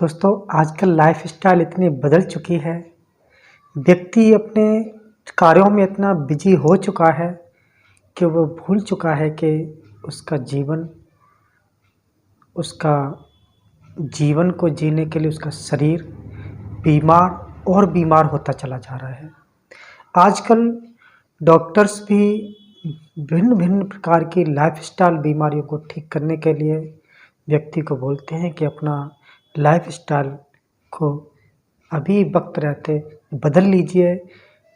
दोस्तों आजकल लाइफस्टाइल इतनी बदल चुकी है। व्यक्ति अपने कार्यों में इतना बिजी हो चुका है कि वो भूल चुका है कि उसका जीवन उसका जीवन को जीने के लिए उसका शरीर बीमार और बीमार होता चला जा रहा है। आजकल डॉक्टर्स भी भिन्न-भिन्न प्रकार की लाइफस्टाइल बीमारियों को ठीक करने के लिए व्यक्ति को बोलते हैं कि अपना लाइफस्टाइल को अभी वक्त रहते बदल लीजिए,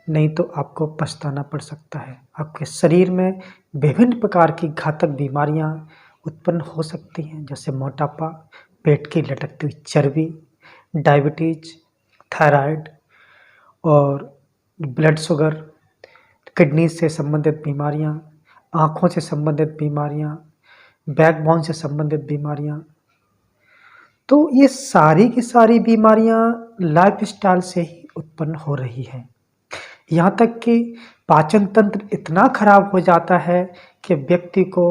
नहीं तो आपको पछताना पड़ सकता है। आपके शरीर में विभिन्न प्रकार की घातक बीमारियां उत्पन्न हो सकती हैं, जैसे मोटापा, पेट की लटकती हुई चर्बी, डायबिटीज, थायराइड और ब्लड शुगर, किडनी से संबंधित बीमारियां, आँखों से संबंधित बीमारियां, बैकबोन से संबंधित बीमारियां। तो ये सारी की सारी बीमारियां लाइफस्टाइल से ही उत्पन्न हो रही हैं। यहाँ तक कि पाचन तंत्र इतना खराब हो जाता है कि व्यक्ति को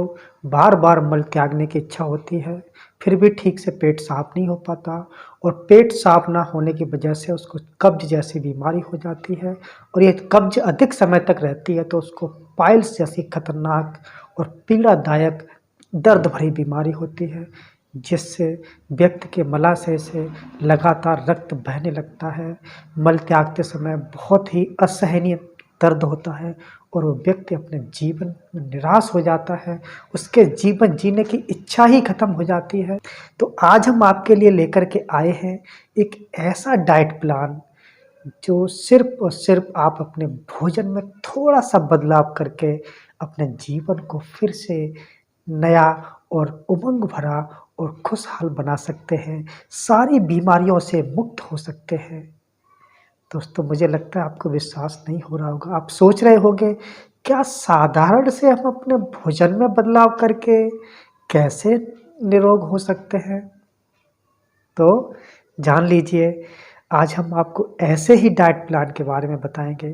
बार-बार मल त्यागने की इच्छा होती है, फिर भी ठीक से पेट साफ नहीं हो पाता और पेट साफ ना होने की वजह से उसको कब्ज जैसी बीमारी हो जाती है और ये कब्ज अधिक समय तक रहती है तो उसको पाइल्स जैसी खतरनाक और पीड़ादायक दर्द भरी बीमारी होती है, जिससे व्यक्ति के मलाशय से लगातार रक्त बहने लगता है। मल त्यागते समय बहुत ही असहनीय दर्द होता है और वो व्यक्ति अपने जीवन में निराश हो जाता है, उसके जीवन जीने की इच्छा ही खत्म हो जाती है। तो आज हम आपके लिए लेकर के आए हैं एक ऐसा डाइट प्लान जो सिर्फ़ और सिर्फ़ आप अपने भोजन में थोड़ा-सा बदलाव करके अपने जीवन को फिर से नया और उमंग भरा और खुशहाल बना सकते हैं, सारी बीमारियों से मुक्त हो सकते हैं। दोस्तों मुझे लगता है आपको विश्वास नहीं हो रहा होगा, आप सोच रहे होंगे क्या साधारण से हम अपने भोजन में बदलाव करके कैसे निरोग हो सकते हैं? तो जान लीजिए, आज हम आपको ऐसे ही डाइट प्लान के बारे में बताएँगे।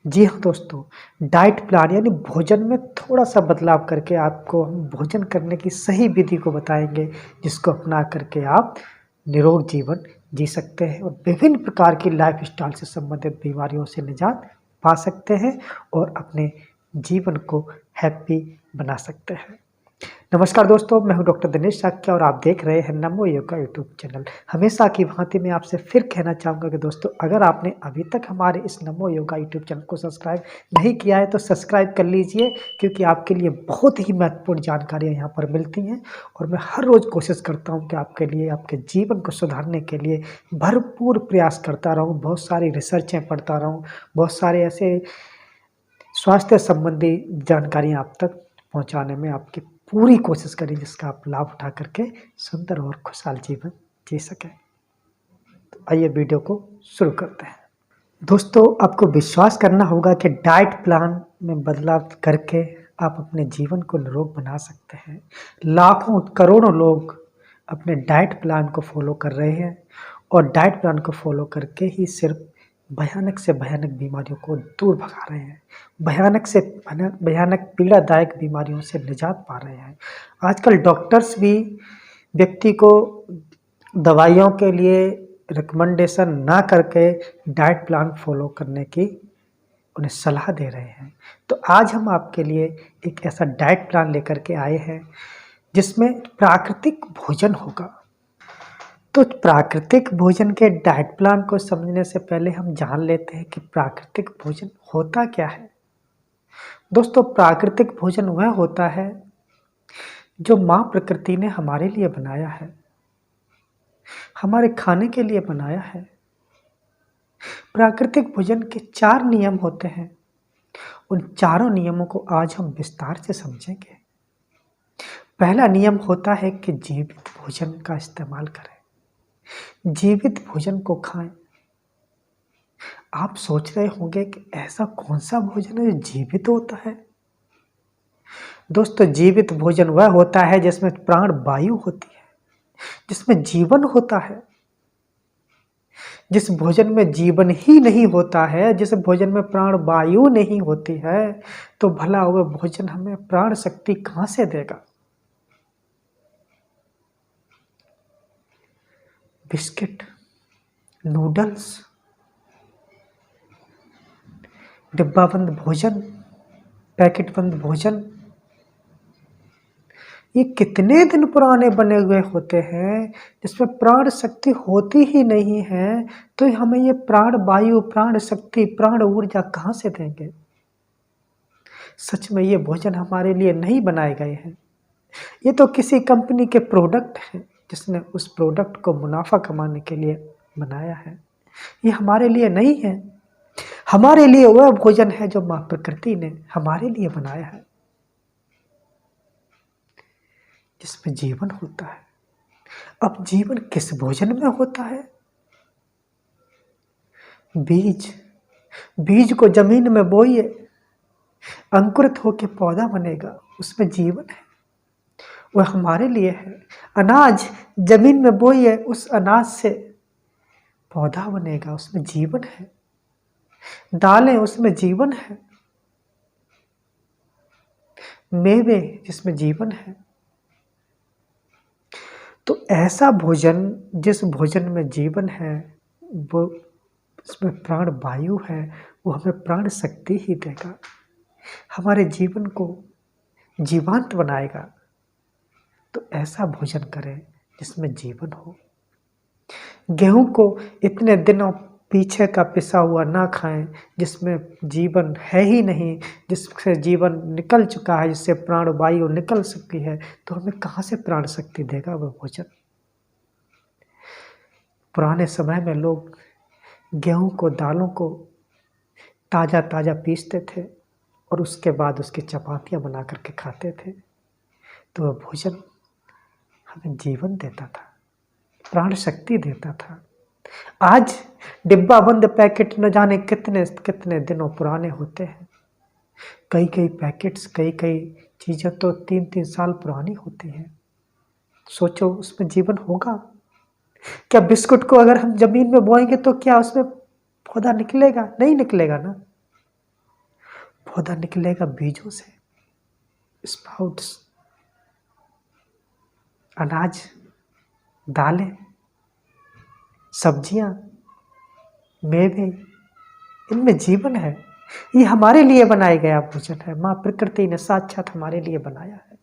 जी हाँ दोस्तों, डाइट प्लान यानी भोजन में थोड़ा-सा बदलाव करके आपको हम भोजन करने की सही विधि को बताएँगे, जिसको अपना कर के आप निरोग जीवन जी सकते हैं और विभिन्न प्रकार की लाइफ़स्टाइल से संबंधित बीमारियों से निजात पा सकते हैं और अपने जीवन को हैप्पी बना सकते हैं। नमस्कार दोस्तों, मैं हूं डॉक्टर दिनेश शाक्य और आप देख रहे हैं नमो योगा यूट्यूब चैनल। हमेशा की भांति मैं आपसे फिर कहना चाहूँगा कि दोस्तों अगर आपने अभी तक हमारे इस नमो योगा यूट्यूब चैनल को सब्सक्राइब नहीं किया है तो सब्सक्राइब कर लीजिए, क्योंकि आपके लिए बहुत ही महत्वपूर्ण जानकारियाँ यहाँ पर मिलती हैं और मैं हर रोज़ कोशिश करता हूँ कि आपके लिए, आपके जीवन को सुधारने के लिए भरपूर प्रयास करता रहूँ, बहुत सारी रिसर्चें पढ़ता रहूँ, बहुत सारे ऐसे स्वास्थ्य संबंधी जानकारियाँ आप तक पहुँचाने में आपकी पूरी कोशिश करें, जिसका आप लाभ उठा करके सुंदर और खुशहाल जीवन जी सकें। तो आइए वीडियो को शुरू करते हैं। दोस्तों आपको विश्वास करना होगा कि डाइट प्लान में बदलाव करके आप अपने जीवन को निरोग बना सकते हैं। लाखों करोड़ों लोग अपने डाइट प्लान को फॉलो कर रहे हैं और डाइट प्लान को फॉलो करके ही सिर्फ भयानक से भयानक बीमारियों को दूर भगा रहे हैं, भयानक से भयानक पीड़ादायक बीमारियों से निजात पा रहे हैं। आजकल डॉक्टर्स भी व्यक्ति को दवाइयों के लिए रिकमेंडेशन ना करके डाइट प्लान फॉलो करने की उन्हें सलाह दे रहे हैं। तो आज हम आपके लिए एक ऐसा डाइट प्लान लेकर के आए हैं जिसमें प्राकृतिक भोजन होगा। तो प्राकृतिक भोजन के डाइट प्लान को समझने से पहले हम जान लेते हैं कि प्राकृतिक भोजन होता क्या है। दोस्तों प्राकृतिक भोजन वह होता है जो माँ प्रकृति ने हमारे लिए बनाया है, हमारे खाने के लिए बनाया है। प्राकृतिक भोजन के 4 नियम होते हैं। उन चारों नियमों को आज हम विस्तार से समझेंगे। पहला नियम होता है कि जीवित भोजन का इस्तेमाल करें, जीवित भोजन को खाएं। आप सोच रहे होंगे कि ऐसा कौन सा भोजन है जो जीवित होता है? दोस्तों जीवित भोजन वह होता है जिसमें प्राण वायु होती है, जिसमें जीवन होता है। जिस भोजन में जीवन ही नहीं होता है, जिस भोजन में प्राण वायु नहीं होती है, तो भला वह भोजन हमें प्राण शक्ति कहाँ से देगा? बिस्किट, नूडल्स, डिब्बा बंद भोजन, पैकेट बंद भोजन, ये कितने दिन पुराने बने हुए होते हैं, जिसमें प्राण शक्ति होती ही नहीं है, तो हमें ये प्राण वायु, प्राण शक्ति, प्राण ऊर्जा कहाँ से देंगे? सच में ये भोजन हमारे लिए नहीं बनाए गए हैं। ये तो किसी कंपनी के प्रोडक्ट हैं, जिसने उस प्रोडक्ट को मुनाफा कमाने के लिए बनाया है। ये हमारे लिए नहीं है। हमारे लिए वह भोजन है जो माँ प्रकृति ने हमारे लिए बनाया है, जिसमें जीवन होता है। अब जीवन किस भोजन में होता है? बीज, बीज को जमीन में बोइए, अंकुरित होकर पौधा बनेगा, उसमें जीवन है, वह हमारे लिए है। अनाज जमीन में बोइए, उस अनाज से पौधा बनेगा, उसमें जीवन है। दालें, उसमें जीवन है। मेवे, जिसमें जीवन है। तो ऐसा भोजन, जिस भोजन में जीवन है, वो उसमें प्राण वायु है, वो हमें प्राण शक्ति ही देगा, हमारे जीवन को जीवंत बनाएगा। तो ऐसा भोजन करें जिसमें जीवन हो। गेहूं को इतने दिनों पीछे का पिसा हुआ ना खाएं, जिसमें जीवन है ही नहीं, जिससे जीवन निकल चुका है, जिससे प्राण वायु निकल सकती है, तो हमें कहाँ से प्राण शक्ति देगा वह भोजन? पुराने समय में लोग गेहूं को, दालों को ताज़ा ताज़ा पीसते थे और उसके बाद उसकी चपातियाँ बना करके खाते थे। तो वह भोजन हमें जीवन देता था, प्राण शक्ति देता था। आज डिब्बा बंद पैकेट न जाने कितने कितने दिनों पुराने होते हैं। कई कई पैकेट्स, कई कई चीज़ें तो 3-3 साल पुरानी होती हैं। सोचो उसमें जीवन होगा क्या? बिस्कुट को अगर हम जमीन में बोएंगे तो क्या उसमें पौधा निकलेगा? नहीं निकलेगा ना। पौधा निकलेगा बीजों से, स्प्राउट्स। अनाज, दालें, सब्जियां, मेवे, इनमें जीवन है। ये हमारे लिए बनाया गया भोजन है, माँ प्रकृति ने साक्षात हमारे लिए बनाया है।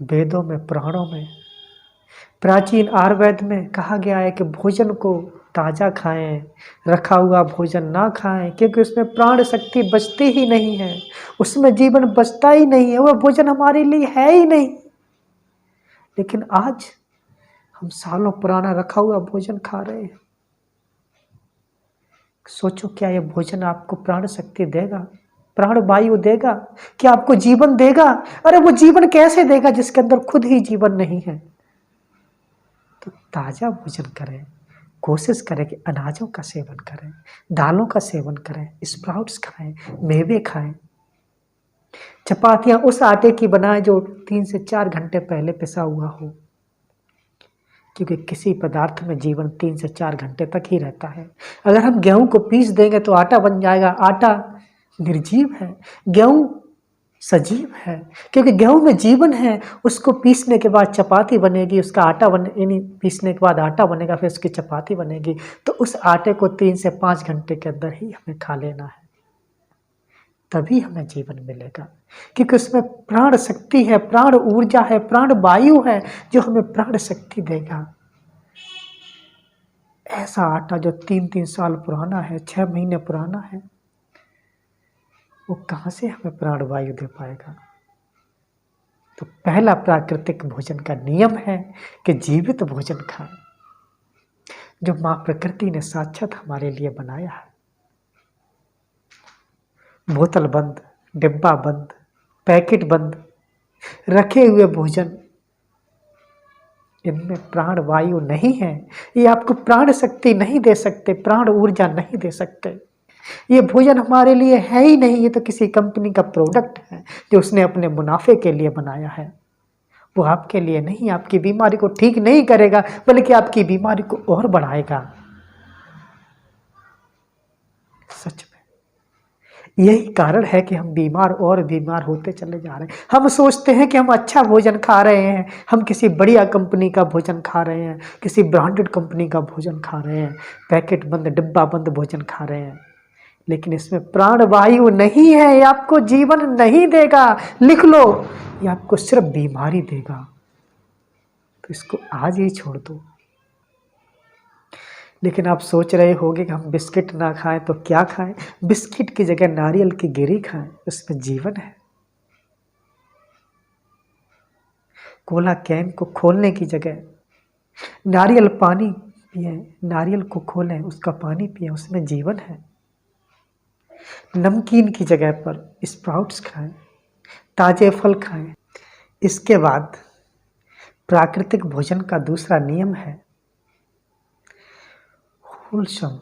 वेदों में, पुराणों में, प्राचीन आयुर्वेद में कहा गया है कि भोजन को ताज़ा खाएं, रखा हुआ भोजन ना खाएं, क्योंकि उसमें प्राण शक्ति बचती ही नहीं है, उसमें जीवन बचता ही नहीं है, वह भोजन हमारे लिए है ही नहीं। लेकिन आज हम सालों पुराना रखा हुआ भोजन खा रहे हैं। सोचो क्या यह भोजन आपको प्राण शक्ति देगा, प्राण वायु देगा, क्या आपको जीवन देगा? अरे वो जीवन कैसे देगा जिसके अंदर खुद ही जीवन नहीं है? तो ताज़ा भोजन करें, कोशिश करें कि अनाजों का सेवन करें, दालों का सेवन करें, स्प्राउट्स खाएं, मेवे खाएं। चपातियाँ उस आटे की बनाएं जो 3 से 4 घंटे पहले पिसा हुआ हो, क्योंकि किसी पदार्थ में जीवन 3 से 4 घंटे तक ही रहता है। अगर हम गेहूं को पीस देंगे तो आटा बन जाएगा। आटा निर्जीव है, गेहूं सजीव है, क्योंकि गेहूं में जीवन है। उसको पीसने के बाद चपाती बनेगी, उसका आटा यानी पीसने के बाद आटा बनेगा, फिर उसकी चपाती बनेगी। तो उस आटे को 3 से 5 घंटे के अंदर ही हमें खा लेना है, तभी हमें जीवन मिलेगा, क्योंकि उसमें प्राण शक्ति है, प्राण ऊर्जा है, प्राण वायु है, जो हमें प्राण शक्ति देगा। ऐसा आटा जो 3-3 साल पुराना है, 6 महीने पुराना है, वो कहाँ से हमें प्राण वायु दे पाएगा? तो पहला प्राकृतिक भोजन का नियम है कि जीवित भोजन खाएं, जो माँ प्रकृति ने साक्षात हमारे लिए बनाया है। बोतल बंद, डिब्बा बंद, पैकेट बंद रखे हुए भोजन, इनमें प्राण वायु नहीं है। ये आपको प्राण शक्ति नहीं दे सकते, प्राण ऊर्जा नहीं दे सकते। ये भोजन हमारे लिए है ही नहीं। ये तो किसी कंपनी का प्रोडक्ट है जो उसने अपने मुनाफे के लिए बनाया है। वो आपके लिए नहीं, आपकी बीमारी को ठीक नहीं करेगा, बल्कि आपकी बीमारी को और बढ़ाएगा। सच में यही कारण है कि हम बीमार और बीमार होते चले जा रहे हैं। हम सोचते हैं कि हम अच्छा भोजन खा रहे हैं, हम किसी बढ़िया कंपनी का भोजन खा रहे हैं, किसी ब्रांडेड कंपनी का भोजन खा रहे हैं, पैकेट बंद डिब्बा बंद भोजन खा रहे हैं, लेकिन इसमें प्राणवायु नहीं है। ये आपको जीवन नहीं देगा, लिख लो, ये आपको सिर्फ बीमारी देगा। तो इसको आज ही छोड़ दो। लेकिन आप सोच रहे होंगे कि हम बिस्किट ना खाएं तो क्या खाएं? बिस्किट की जगह नारियल की गिरी खाएं, उसमें जीवन है। कोला कैन को खोलने की जगह नारियल पानी पिए, नारियल को खोलें, उसका पानी पिए, उसमें जीवन है। नमकीन की जगह पर स्प्राउट्स खाएं, ताजे फल खाएं। इसके बाद प्राकृतिक भोजन का दूसरा नियम है होलसम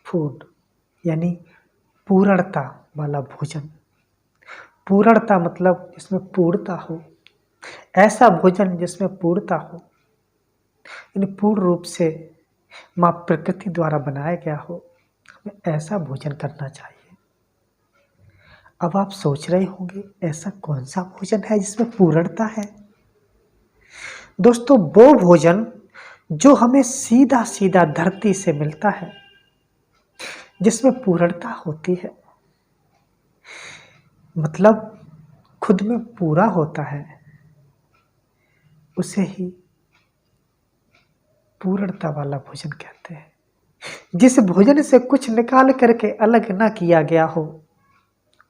फूड, यानी पूर्णता वाला भोजन। पूर्णता मतलब जिसमें पूर्णता हो, ऐसा भोजन जिसमें पूर्णता हो, यानी पूर्ण रूप से माँ प्रकृति द्वारा बनाया गया हो, हमें ऐसा भोजन करना चाहिए। अब आप सोच रहे होंगे ऐसा कौन सा भोजन है जिसमें पूर्णता है? दोस्तों, वो भोजन जो हमें सीधा सीधा धरती से मिलता है, जिसमें पूर्णता होती है, मतलब खुद में पूरा होता है, उसे ही पूर्णता वाला भोजन कहते हैं। जिस भोजन से कुछ निकाल करके अलग ना किया गया हो,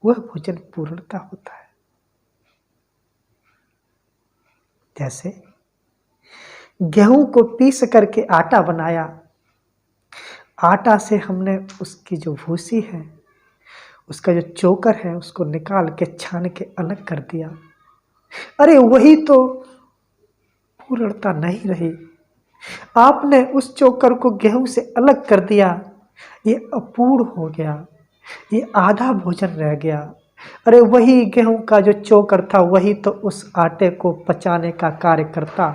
वह भोजन पूर्णता होता है। जैसे गेहूं को पीस करके आटा बनाया, आटा से हमने उसकी जो भूसी है, उसका जो चोकर है, उसको निकाल के छान के अलग कर दिया। अरे वही तो पूर्णता नहीं रही। आपने उस चोकर को गेहूं से अलग कर दिया, ये अपूर्ण हो गया, ये आधा भोजन रह गया। अरे वही गेहूं का जो चोकर था, वही तो उस आटे को पचाने का कार्य करता।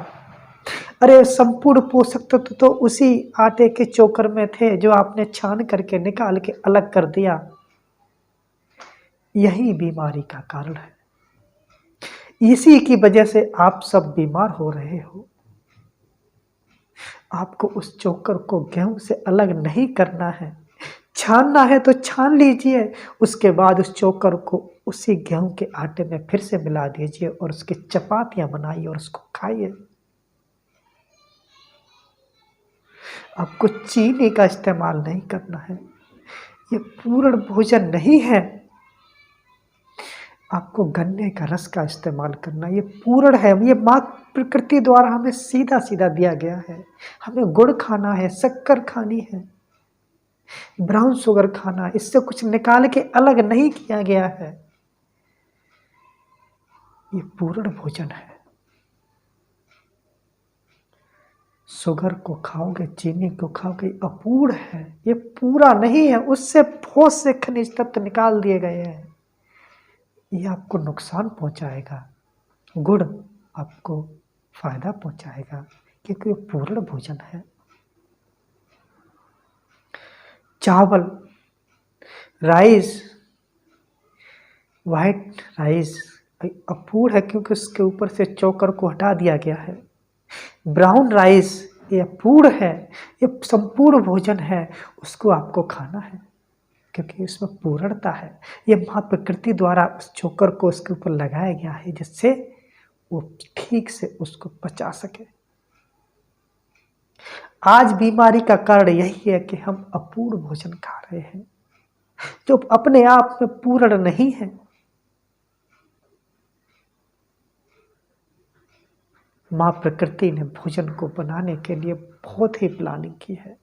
अरे संपूर्ण पोषक तत्व तो उसी आटे के चोकर में थे, जो आपने छान करके निकाल के अलग कर दिया। यही बीमारी का कारण है। इसी की वजह से आप सब बीमार हो रहे हो। आपको उस चोकर को गेहूं से अलग नहीं करना है। छानना है तो छान लीजिए, उसके बाद उस चोकर को उसी गेहूं के आटे में फिर से मिला दीजिए और उसकी चपातियां बनाइए और उसको खाइए। आपको चीनी का इस्तेमाल नहीं करना है, ये पूर्ण भोजन नहीं है। आपको गन्ने का रस का इस्तेमाल करना, ये पूर्ण है। ये माँ प्रकृति द्वारा हमें सीधा सीधा दिया गया है। हमें गुड़ खाना है, शक्कर खानी है, ब्राउन शुगर खाना, इससे कुछ निकाल के अलग नहीं किया गया है। ये पूर्ण भोजन है। शुगर को खाओगे, चीनी को खाओगे, अपूर्ण है, ये पूरा नहीं है। उससे बहुत से खनिज तत्व निकाल दिए गए हैं, ये आपको नुकसान पहुंचाएगा। गुड़ आपको फायदा पहुंचाएगा, क्योंकि ये पूर्ण भोजन है। चावल, राइस, वाइट राइस अपूर्ण है, क्योंकि उसके ऊपर से चोकर को हटा दिया गया है। ब्राउन राइस ये अपूर्ण है, ये संपूर्ण भोजन है, उसको आपको खाना है, क्योंकि इसमें पूर्णता है। ये माँ प्रकृति द्वारा उस चोकर को उसके ऊपर लगाया गया है, जिससे वो ठीक से उसको पचा सके। आज बीमारी का कारण यही है कि हम अपूर्ण भोजन खा रहे हैं, जो अपने आप में पूर्ण नहीं है। माँ प्रकृति ने भोजन को बनाने के लिए बहुत ही प्लानिंग की है,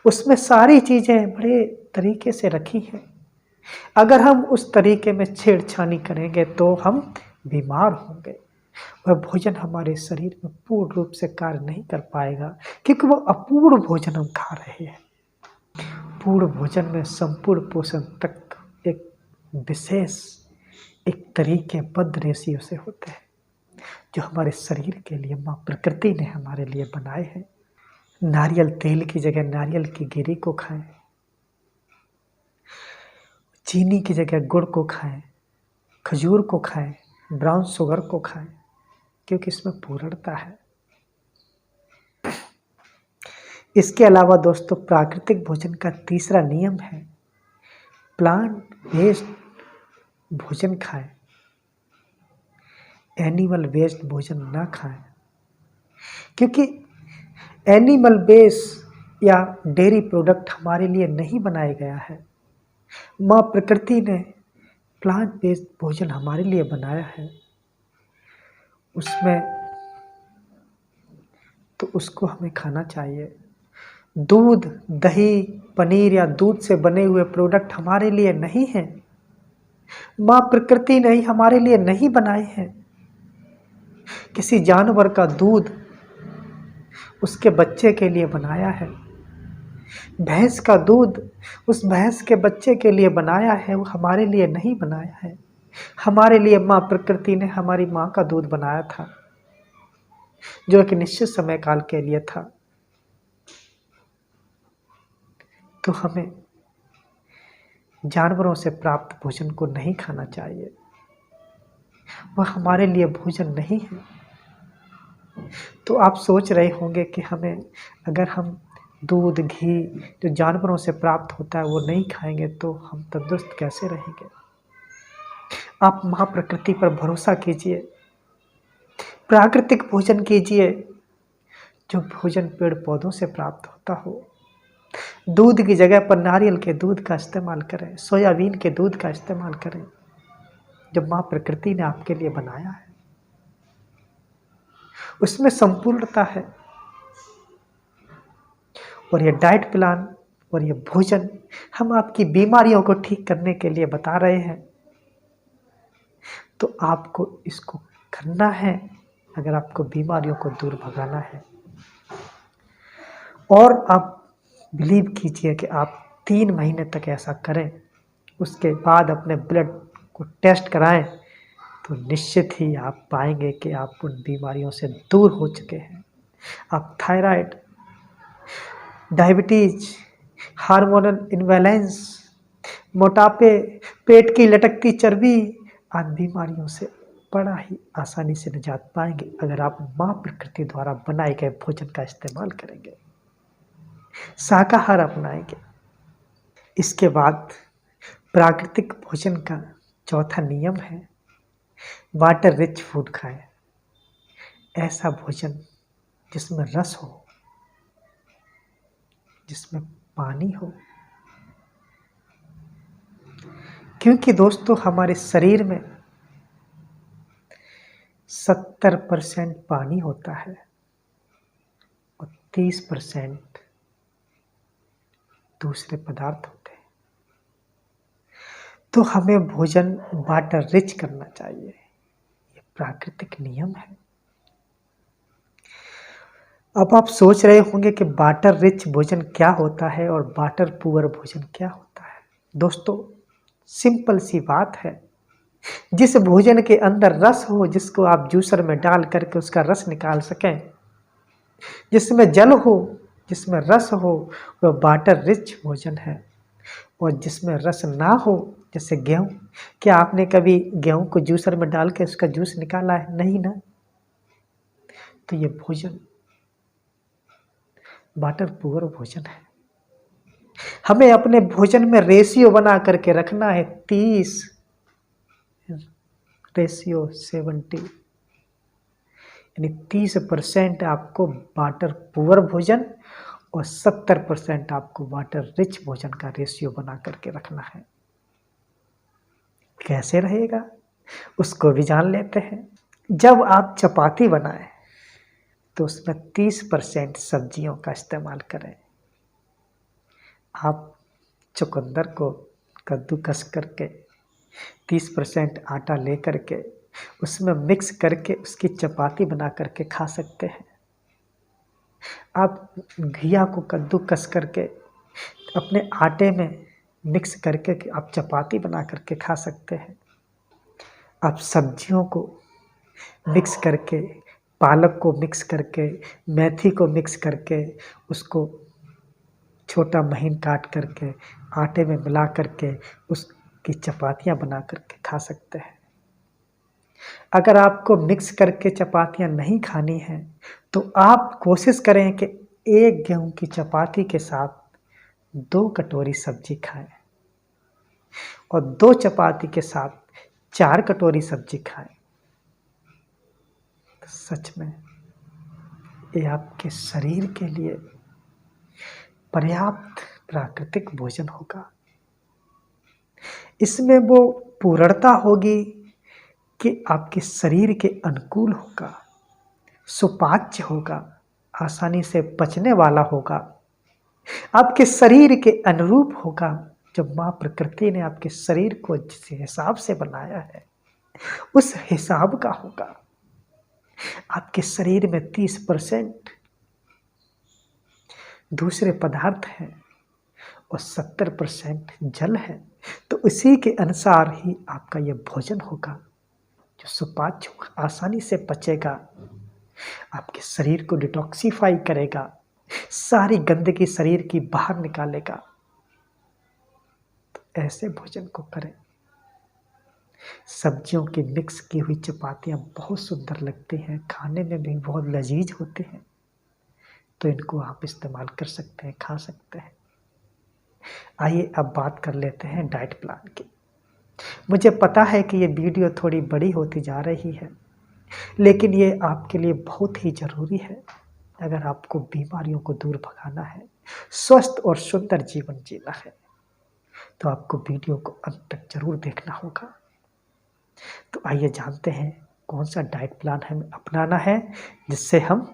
उसमें सारी चीजें बड़े तरीके से रखी हैं। अगर हम उस तरीके में छेड़छानी करेंगे तो हम बीमार होंगे। वह भोजन हमारे शरीर में पूर्ण रूप से कार्य नहीं कर पाएगा, क्योंकि वो अपूर्ण भोजन हम खा रहे हैं। पूर्ण भोजन में संपूर्ण पोषण तत्व एक विशेष, एक तरीकेबद्ध रेशियो से होते हैं, जो हमारे शरीर के लिए माँ प्रकृति ने हमारे लिए बनाए हैं। नारियल तेल की जगह नारियल की गिरी को खाएं, चीनी की जगह गुड़ को खाएं, खजूर को खाएं, ब्राउन शुगर को खाएं, क्योंकि इसमें पूर्णता है। इसके अलावा दोस्तों प्राकृतिक भोजन का तीसरा नियम है प्लांट बेस्ड भोजन खाएं, एनिमल बेस्ड भोजन ना खाएं, क्योंकि एनिमल बेस या डेयरी प्रोडक्ट हमारे लिए नहीं बनाया गया है। माँ प्रकृति ने प्लांट बेस्ड भोजन हमारे लिए बनाया है, उसमें तो उसको हमें खाना चाहिए। दूध, दही, पनीर या दूध से बने हुए प्रोडक्ट हमारे लिए नहीं हैं। माँ प्रकृति ने ही हमारे लिए नहीं बनाए हैं। किसी जानवर का दूध उसके बच्चे के लिए बनाया है, भैंस का दूध उस भैंस के बच्चे के लिए बनाया है, वो हमारे लिए नहीं बनाया है। हमारे लिए माँ प्रकृति ने हमारी माँ का दूध बनाया था, जो एक निश्चित समय काल के लिए था। तो हमें जानवरों से प्राप्त भोजन को नहीं खाना चाहिए, वह हमारे लिए भोजन नहीं है। तो आप सोच रहे होंगे कि हमें अगर हम दूध, घी जो जानवरों से प्राप्त होता है वो नहीं खाएंगे तो हम तंदुरुस्त कैसे रहेंगे। आप महाप्रकृति पर भरोसा कीजिए, प्राकृतिक भोजन कीजिए, जो भोजन पेड़ पौधों से प्राप्त होता हो। दूध की जगह पर नारियल के दूध का इस्तेमाल करें, सोयाबीन के दूध का इस्तेमाल करें, जो माँ प्रकृति ने आपके लिए बनाया है, उसमें संपूर्णता है। और ये डाइट प्लान और ये भोजन हम आपकी बीमारियों को ठीक करने के लिए बता रहे हैं, तो आपको इसको करना है अगर आपको बीमारियों को दूर भगाना है। और आप बिलीव कीजिए कि आप 3 महीने तक ऐसा करें, उसके बाद अपने ब्लड को टेस्ट कराएं, तो निश्चित ही आप पाएंगे कि आप उन बीमारियों से दूर हो चुके हैं। आप थायराइड, डायबिटीज, हार्मोनल इम्बैलेंस, मोटापे, पेट की लटकती चर्बी आदि बीमारियों से बड़ा ही आसानी से निजात पाएंगे अगर आप माँ प्रकृति द्वारा बनाए गए भोजन का इस्तेमाल करेंगे, शाकाहार अपनाएंगे। इसके बाद प्राकृतिक भोजन का चौथा नियम है वाटर रिच फूड खाएं, ऐसा भोजन जिसमें रस हो, जिसमें पानी हो। क्योंकि दोस्तों हमारे शरीर में 70% पानी होता है और 30% दूसरे पदार्थ होते हैं, तो हमें भोजन वाटर रिच करना चाहिए। ये प्राकृतिक नियम है। अब आप सोच रहे होंगे कि वाटर रिच भोजन क्या होता है और वाटर पुअर भोजन क्या होता है। दोस्तों सिंपल सी बात है, जिस भोजन के अंदर रस हो, जिसको आप जूसर में डाल करके उसका रस निकाल सकें, जिसमें जल हो, जिसमें रस हो, वह वाटर रिच भोजन है। और जिसमें रस ना हो, जैसे गेहूँ, क्या आपने कभी गेहूँ को जूसर में डाल के उसका जूस निकाला है? नहीं ना। तो ये भोजन वाटर पुअर भोजन है। हमें अपने भोजन में रेशियो बना करके रखना है 30:70, यानी 30% आपको वाटर पुअर भोजन और 70% आपको वाटर रिच भोजन का रेशियो बना करके रखना है। कैसे रहेगा उसको भी जान लेते हैं। जब आप चपाती बनाएं तो उसमें 30% सब्जियों का इस्तेमाल करें। आप चुकंदर को कद्दूकस करके 30% आटा ले करके उसमें मिक्स करके उसकी चपाती बना करके खा सकते हैं। आप घिया को कद्दूकस करके अपने आटे में मिक्स करके आप चपाती बना करके खा सकते हैं। आप सब्जियों को मिक्स करके, पालक को मिक्स करके, मेथी को मिक्स करके, उसको छोटा महीन काट करके आटे में मिला करके उसके इसकी चपातियाँ बना करके खा सकते हैं। अगर आपको मिक्स करके चपातियाँ नहीं खानी हैं, तो आप कोशिश करें कि एक गेहूं की चपाती के साथ 2 कटोरी सब्जी खाएं और 2 चपाती के साथ 4 कटोरी सब्जी खाएं। तो सच में ये आपके शरीर के लिए पर्याप्त प्राकृतिक भोजन होगा। इसमें वो पूर्णता होगी कि आपके शरीर के अनुकूल होगा, सुपाच्य होगा, आसानी से पचने वाला होगा, आपके शरीर के अनुरूप होगा। जब माँ प्रकृति ने आपके शरीर को जिस हिसाब से बनाया है उस हिसाब का होगा। आपके शरीर में 30% दूसरे पदार्थ हैं और 70% जल है, तो उसी के अनुसार ही आपका यह भोजन होगा जो सुपाच्य होगा, आसानी से पचेगा, आपके शरीर को डिटॉक्सिफाई करेगा, सारी गंदगी शरीर की बाहर निकालेगा। तो ऐसे भोजन को करें। सब्जियों की मिक्स की हुई चपातियाँ बहुत सुंदर लगती हैं, खाने में भी बहुत लजीज होते हैं, तो इनको आप इस्तेमाल कर सकते हैं, खा सकते हैं। आइए अब बात कर लेते हैं डाइट प्लान की। मुझे पता है कि ये वीडियो थोड़ी बड़ी होती जा रही है, लेकिन ये आपके लिए बहुत ही ज़रूरी है। अगर आपको बीमारियों को दूर भगाना है, स्वस्थ और सुंदर जीवन जीना है, तो आपको वीडियो को अंत तक जरूर देखना होगा। तो आइए जानते हैं कौन सा डाइट प्लान हमें अपनाना है जिससे हम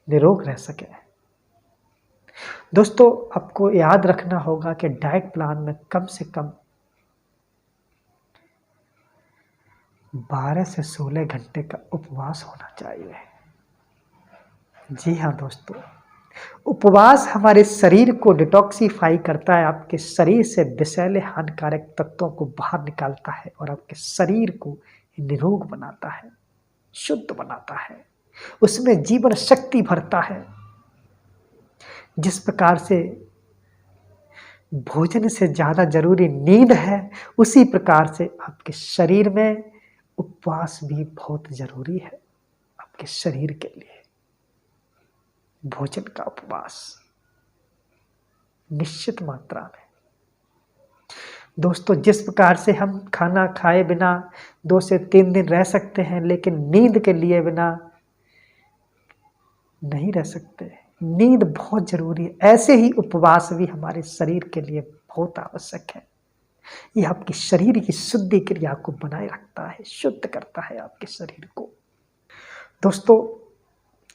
निरोग रह सकें। दोस्तों, आपको याद रखना होगा कि डाइट प्लान में कम से कम 12 से 16 घंटे का उपवास होना चाहिए। जी हाँ दोस्तों, उपवास हमारे शरीर को डिटॉक्सिफाई करता है, आपके शरीर से विषैले हानिकारक तत्वों को बाहर निकालता है और आपके शरीर को निरोग बनाता है, शुद्ध बनाता है, उसमें जीवन शक्ति भरता है। जिस प्रकार से भोजन से ज़्यादा जरूरी नींद है, उसी प्रकार से आपके शरीर में उपवास भी बहुत जरूरी है। आपके शरीर के लिए भोजन का उपवास निश्चित मात्रा में। दोस्तों, जिस प्रकार से हम खाना खाए बिना 2 से 3 दिन रह सकते हैं, लेकिन नींद के लिए बिना नहीं रह सकते। नींद बहुत जरूरी है, ऐसे ही उपवास भी हमारे शरीर के लिए बहुत आवश्यक है। यह आपके शरीर की शुद्धि क्रिया को बनाए रखता है, शुद्ध करता है आपके शरीर को। दोस्तों,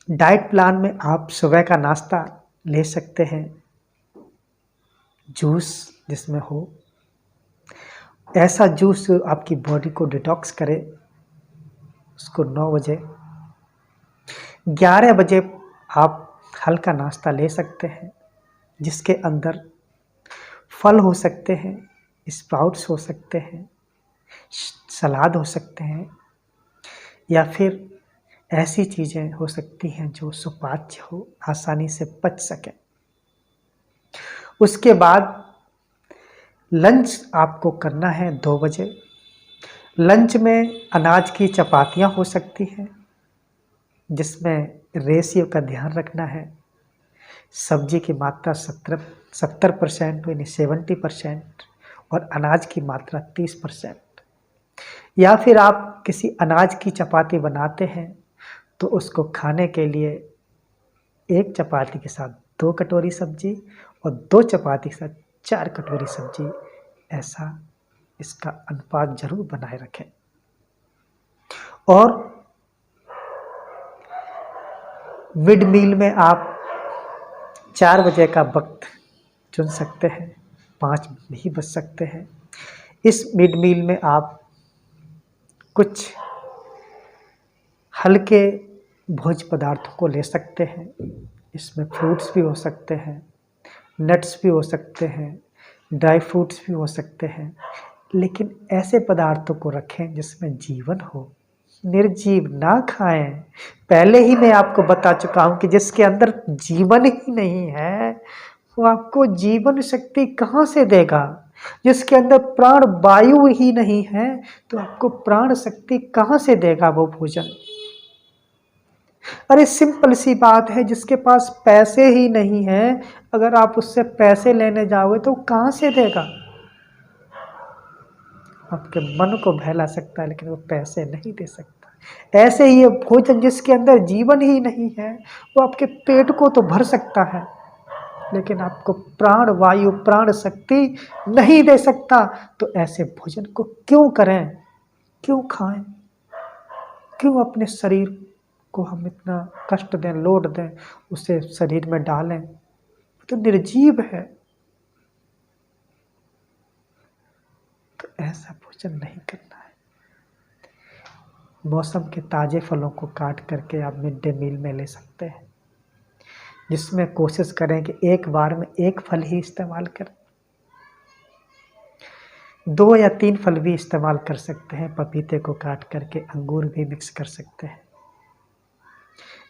डाइट प्लान में आप सुबह का नाश्ता ले सकते हैं, जूस जिसमें हो, ऐसा जूस आपकी बॉडी को डिटॉक्स करे, उसको 9 बजे। 11 बजे आप हल्का नाश्ता ले सकते हैं, जिसके अंदर फल हो सकते हैं, स्प्राउट्स हो सकते हैं, सलाद हो सकते हैं, या फिर ऐसी चीज़ें हो सकती हैं जो सुपाच्य हो, आसानी से पच सकें। उसके बाद लंच आपको करना है 2 बजे। लंच में अनाज की चपातियाँ हो सकती हैं, जिसमें रेशियो का ध्यान रखना है। सब्जी की मात्रा 70% यानी 70% और अनाज की मात्रा 30%। या फिर आप किसी अनाज की चपाती बनाते हैं तो उसको खाने के लिए 1 चपाती के साथ 2 कटोरी सब्जी और 2 चपाती के साथ 4 कटोरी सब्जी, ऐसा इसका अनुपात जरूर बनाए रखें। और मिड मील में आप 4 बजे का वक्त चुन सकते हैं, 5 भी बच सकते हैं। इस मिड मील में आप कुछ हल्के भोज्य पदार्थों को ले सकते हैं। इसमें फ्रूट्स भी हो सकते हैं, नट्स भी हो सकते हैं, ड्राई फ्रूट्स भी हो सकते हैं, लेकिन ऐसे पदार्थों को रखें जिसमें जीवन हो। निर्जीव ना खाएं। पहले ही मैं आपको बता चुका हूं कि जिसके अंदर जीवन ही नहीं है, वो आपको जीवन शक्ति कहाँ से देगा। जिसके अंदर प्राण वायु ही नहीं है, तो आपको प्राण शक्ति कहाँ से देगा वो भोजन? अरे सिंपल सी बात है, जिसके पास पैसे ही नहीं है, अगर आप उससे पैसे लेने जाओगे तो कहाँ से देगा? आपके मन को बहला सकता है लेकिन वो पैसे नहीं दे सकता। ऐसे ही ये भोजन जिसके अंदर जीवन ही नहीं है, वो आपके पेट को तो भर सकता है लेकिन आपको प्राण वायु प्राण शक्ति नहीं दे सकता। तो ऐसे भोजन को क्यों करें, क्यों खाएं, क्यों अपने शरीर को हम इतना कष्ट दें, लोड दें, उसे शरीर में डालें? तो निर्जीव है। तो ऐसा भोजन नहीं करना है। मौसम के ताज़े फलों को काट करके आप मिड डे मील में ले सकते हैं, जिसमें कोशिश करें कि एक बार में एक फल ही इस्तेमाल करें। 2 या 3 फल भी इस्तेमाल कर सकते हैं। पपीते को काट करके अंगूर भी मिक्स कर सकते हैं,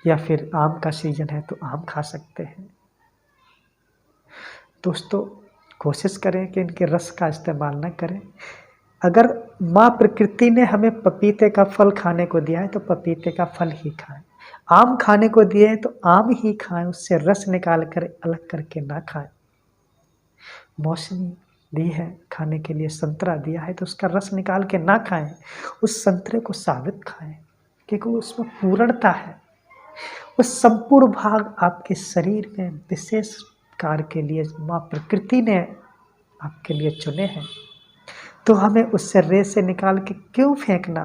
या फिर आम का सीजन है तो आम खा सकते हैं। दोस्तों, कोशिश करें कि इनके रस का इस्तेमाल न करें। अगर माँ प्रकृति ने हमें पपीते का फल खाने को दिया है तो पपीते का फल ही खाएं। आम खाने को दिए हैं तो आम ही खाएं, उससे रस निकाल कर अलग करके ना खाएं। मौसमी दी है खाने के लिए, संतरा दिया है तो उसका रस निकाल के ना खाएं, उस संतरे को साबित खाएं, क्योंकि उसमें पूर्णता है। उस संपूर्ण भाग आपके शरीर में विशेष कार्य के लिए माँ प्रकृति ने आपके लिए चुने हैं, तो हमें उससे रेसे निकाल के क्यों फेंकना?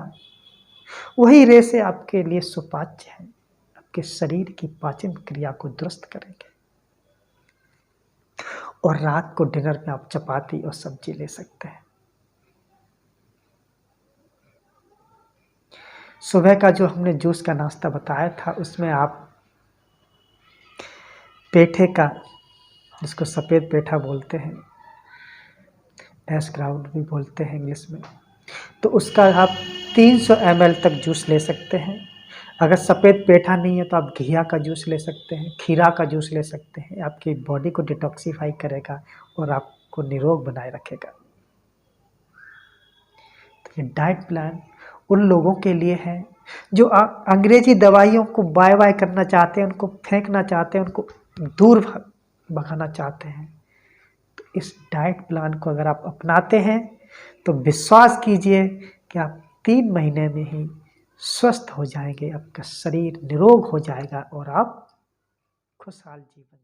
वही रेसे आपके लिए सुपाच्य है, आपके शरीर की पाचन क्रिया को दुरुस्त करेंगे। और रात को डिनर में आप चपाती और सब्जी ले सकते हैं। सुबह का जो हमने जूस का नाश्ता बताया था, उसमें आप पेठे का, जिसको सफ़ेद पेठा बोलते हैं, एस ग्राउंड भी बोलते हैं इंग्लिश में, तो उसका आप 300 ml तक जूस ले सकते हैं। अगर सफ़ेद पेठा नहीं है तो आप घिया का जूस ले सकते हैं, खीरा का जूस ले सकते हैं। आपकी बॉडी को डिटॉक्सिफाई करेगा और आपको निरोग बनाए रखेगा। तो ये डाइट प्लान उन लोगों के लिए है जो अंग्रेजी दवाइयों को बाय बाय करना चाहते हैं, उनको फेंकना चाहते हैं, उनको दूर भगाना चाहते हैं। तो इस डाइट प्लान को अगर आप अपनाते हैं तो विश्वास कीजिए कि आप 3 महीने में ही स्वस्थ हो जाएंगे, आपका शरीर निरोग हो जाएगा और आप खुशहाल जीवन